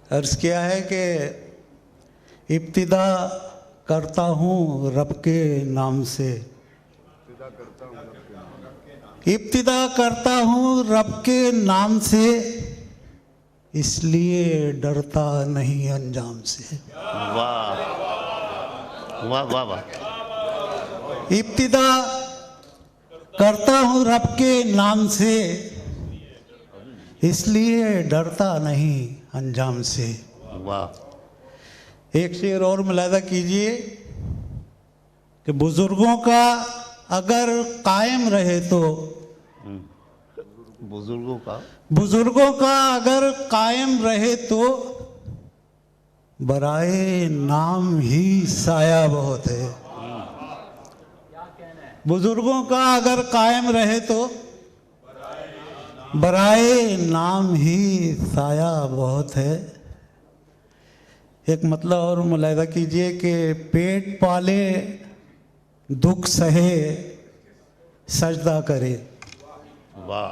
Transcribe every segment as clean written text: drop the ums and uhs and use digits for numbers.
अर्ज़ किया है कि इब्तिदा करता हूँ रब के नाम से, इब्तिदा करता हूँ रब के नाम से, इसलिए डरता नहीं अंजाम से। वाह वाह वाह वाह। इब्तिदा करता हूँ रब के नाम से, इसलिए डरता नहीं अंजाम से। वाह। एक शेर और मुलाहिज़ा कीजिए कि बुजुर्गों का अगर कायम रहे तो, बुजुर्गों का अगर कायम रहे तो, बराए नाम ही साया बहुत है। बुजुर्गों का अगर कायम रहे तो, बराए नाम ही साया बहुत है। एक मतलब और मुलाहिज़ा कीजिए कि पेट पाले दुख सहे सजदा करे। वाह।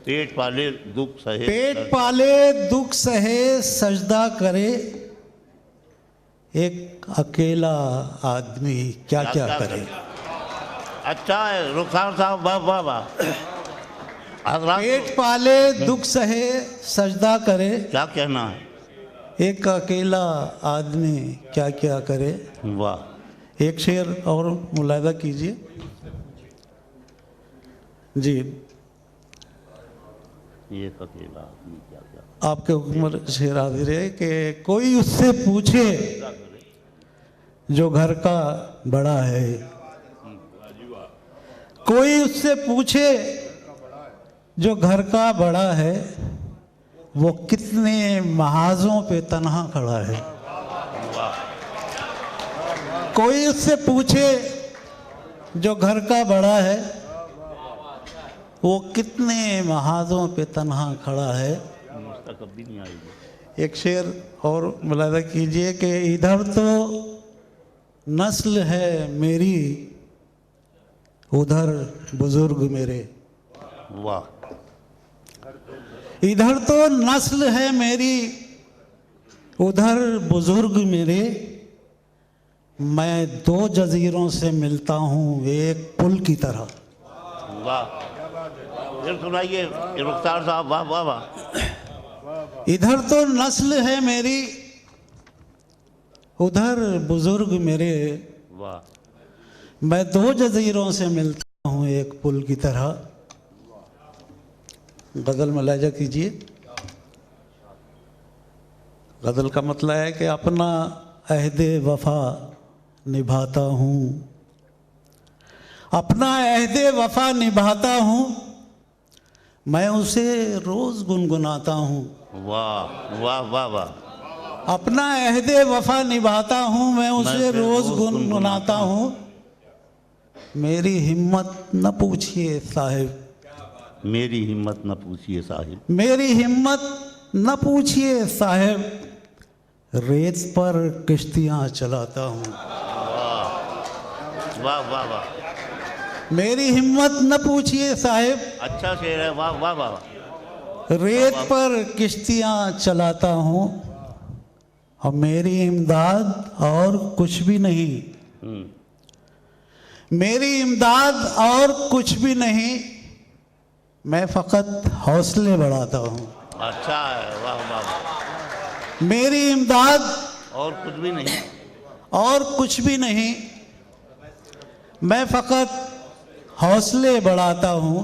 पेट पाले दुख सहे, पेट पाले दुख सहे सजदा करे, एक अकेला आदमी क्या क्या करे। अच्छा है रुखसार साहब, वाह वाह वाह। पेट पाले दुख सहे सजदा करे, क्या कहना है, एक अकेला आदमी क्या क्या करे। वाह। एक शेर और मुलाहिज़ा कीजिए जी। एक अकेला आदमी क्या क्या। आपके हुक्म शेर हाजिर है कि कोई उससे पूछे जो घर का बड़ा है, कोई उससे पूछे जो घर का बड़ा है, वो कितने महाजों पे तन्हा खड़ा है। कोई उससे पूछे जो घर का बड़ा है, वो कितने महाजों पे तन्हा खड़ा है। कभी नहीं आएगी। एक शेर और मुलाहिज़ा कीजिए कि इधर तो नस्ल है मेरी, उधर बुजुर्ग मेरे। वाह। इधर तो नस्ल है मेरी, उधर बुजुर्ग मेरे, मैं दो जजीरों से मिलता हूँ एक पुल की तरह। वाह। फिर सुनाइए रुखसार साहब, वाह वाह वाह। इधर तो नस्ल है मेरी, उधर बुजुर्ग मेरे, वाह। मैं दो जजीरों से मिलता हूँ एक पुल की तरह। गज़ल मुलाहिज़ा कीजिए। गज़ल का मतलब है कि अपना अहदे वफ़ा निभाता हूँ, अपना अहदे वफ़ा निभाता हूँ, मैं उसे रोज़ गुनगुनाता हूँ। वाह वाह वाह वाह। अपना अहदे वफ़ा निभाता हूँ, मैं उसे रोज़ गुनगुनाता हूँ। मेरी हिम्मत न पूछिए साहिब, मेरी हिम्मत न पूछिए साहिब, मेरी हिम्मत न पूछिए साहिब, रेत पर किश्तियाँ चलाता हूँ। वाह वाह वाह। मेरी हिम्मत न पूछिए साहिब, अच्छा शेर है, वाह वाह वाह। रेत पर किश्तियाँ चलाता हूँ, और मेरी इमदाद और कुछ भी नहीं, मेरी इमदाद और कुछ भी नहीं, मैं फ़कत हौसले बढ़ाता हूँ। अच्छा है, वाह वाह वाह। मेरी इमदाद और कुछ भी नहीं, और कुछ भी नहीं, मैं फ़कत हौसले बढ़ाता हूँ।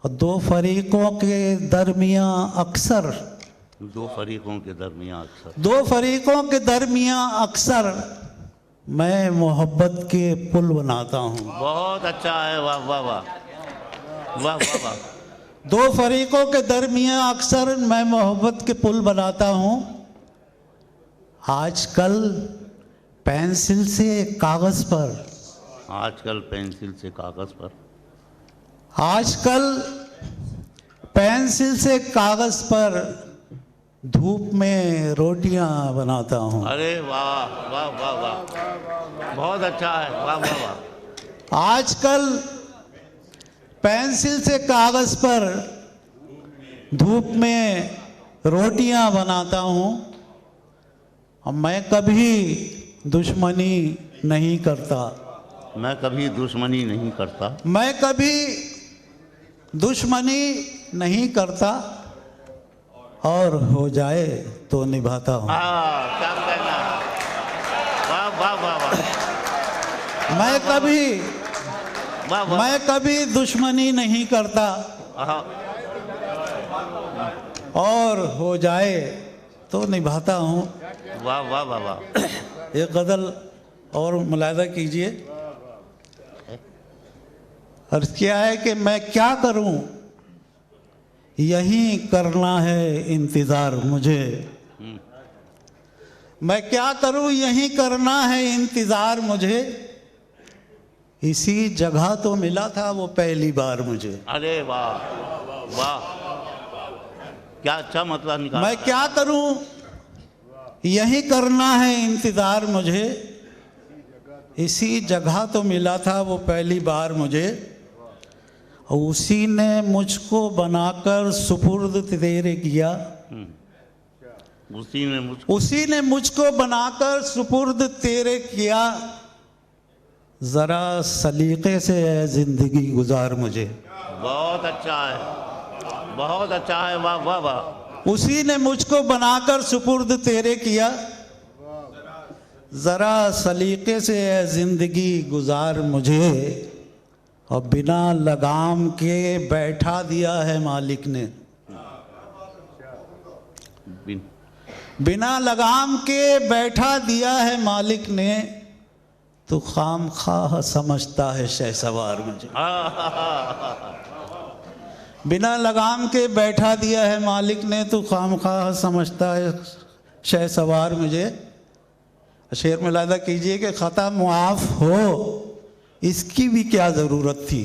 और दो फरीकों के दरमियाँ अक्सर, दो फरीकों के दरमियाँ अक्सर, दो फरीकों के दरमियाँ अक्सर मैं मोहब्बत के पुल बनाता हूँ। बहुत अच्छा है, वाह वाह वाह वाह वाह वाह। दो फरीकों के दरमियाँ अक्सर मैं मोहब्बत के पुल बनाता हूँ। आजकल पेंसिल से कागज़ पर, आजकल पेंसिल से कागज़ पर, आजकल पेंसिल से कागज़ पर धूप में रोटियां बनाता हूँ। अरे वाह वाह वाह वाह, बहुत अच्छा है, वाह वाह वाह। आजकल पेंसिल से कागज़ पर धूप में रोटियां बनाता हूँ और मैं कभी दुश्मनी नहीं करता। मैं कभी दुश्मनी नहीं करता। मैं कभी दुश्मनी नहीं करता और हो जाए तो निभाता हूँ। क्या कहना। वाह वाह वाह वाह। मैं कभी वाह वाह। मैं कभी दुश्मनी नहीं करता हाँ, और हो जाए तो निभाता हूँ। वाह वाह वाह वाह। एक गज़ल और मुलाहिज़ा कीजिए। और क्या है कि मैं क्या करूं, यही करना है इंतज़ार मुझे। मैं क्या करूं, यही करना है इंतज़ार मुझे। इसी जगह तो मिला था वो पहली बार मुझे। अरे वाह वाह, क्या अच्छा मतलब निकाला। मैं क्या करूं, यही करना है इंतज़ार मुझे। इसी जगह तो मिला था वो पहली बार मुझे। उसी ने मुझको बनाकर सुपुर्द तेरे किया। उसी ने मुझको बनाकर सुपुर्द तेरे किया। ज़रा सलीक़े से ज़िंदगी गुजार मुझे। बहुत अच्छा है, बहुत अच्छा है। वाह वाह वाह। उसी ने मुझको बनाकर सुपुर्द तेरे किया। ज़रा सलीक़े से ज़िंदगी गुजार मुझे। और बिना लगाम के बैठा दिया है मालिक ने। बिना लगाम के बैठा दिया है मालिक ने। तो खाम खाह समझता है शहसवार मुझे। बिना लगाम के बैठा दिया है मालिक ने। तो खाम खाह समझता है शहसवार मुझे। शेर मुलाहिज़ा कीजिए कि ख़ता मुआफ़ हो इसकी भी क्या ज़रूरत थी।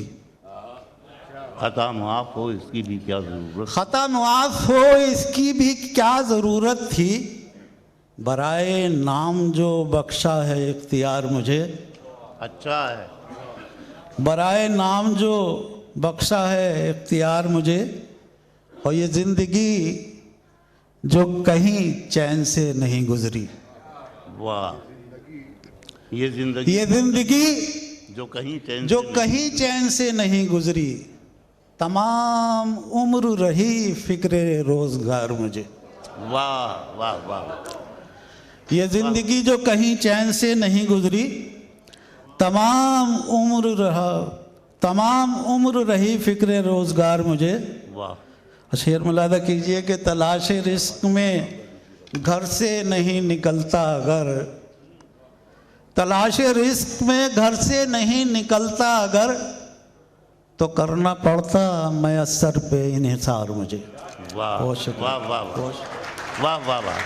खता माफ हो इसकी भी क्या ज़रूरत। ख़ता मुआफ़ हो इसकी भी क्या ज़रूरत थी। बराए नाम जो बख्शा है इख्तियार मुझे। अच्छा है। बराए नाम जो बख्शा है इख्तियार मुझे। और ये ज़िंदगी जो कहीं चैन से नहीं गुज़री। वाह, ये जिंदगी जो कहीं चैन से नहीं गुज़री। तमाम उम्र रही फ़िक्र रोज़गार मुझे। वाह वाह वाह। ये ज़िंदगी जो कहीं चैन से नहीं गुज़री। तमाम उम्र रही फ़िक्र रोज़गार मुझे। वाह। शेर मुलाहिज़ा कीजिए कि तलाश रिस्क में घर से नहीं निकलता अगर। तलाश रिस्क में घर से नहीं निकलता अगर। तो करना पड़ता मैसर पे इन्हिसार मुझे। वाह बहुत शुक्रिया। वाह वाह वाह वाह वाह।